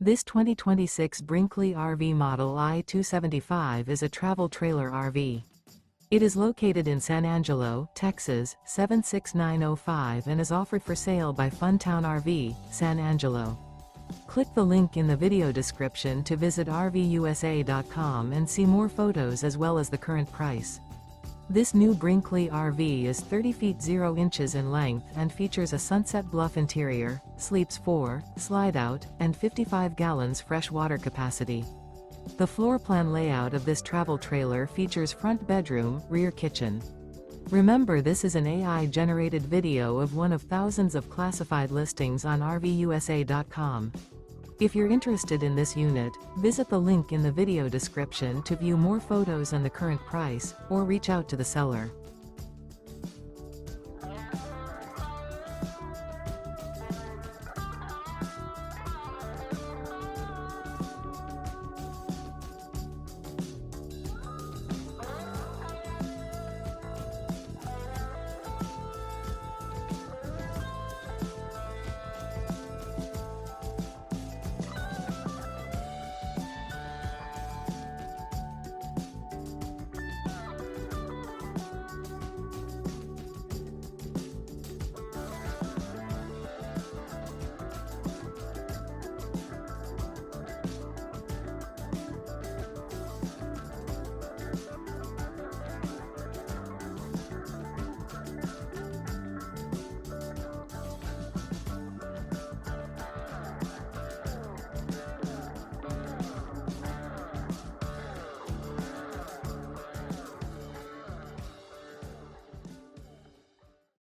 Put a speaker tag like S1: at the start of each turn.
S1: This 2026 Brinkley RV Model I 275 is a travel trailer RV. It is located in San Angelo, Texas, 76905 and is offered for sale by Funtown RV, San Angelo. Click the link in the video description to visit RVUSA.com and see more photos as well as the current price. This new Brinkley RV is 30 feet 0 inches in length and features a Sunset Bluff interior, sleeps 4, Slideout, and 55 gallons fresh water capacity. The floor plan layout of this travel trailer features front bedroom, rear kitchen. Remember, this is an AI-generated video of one of thousands of classified listings on RVUSA.com. If you're interested in this unit, visit the link in the video description to view more photos and the current price, or reach out to the seller.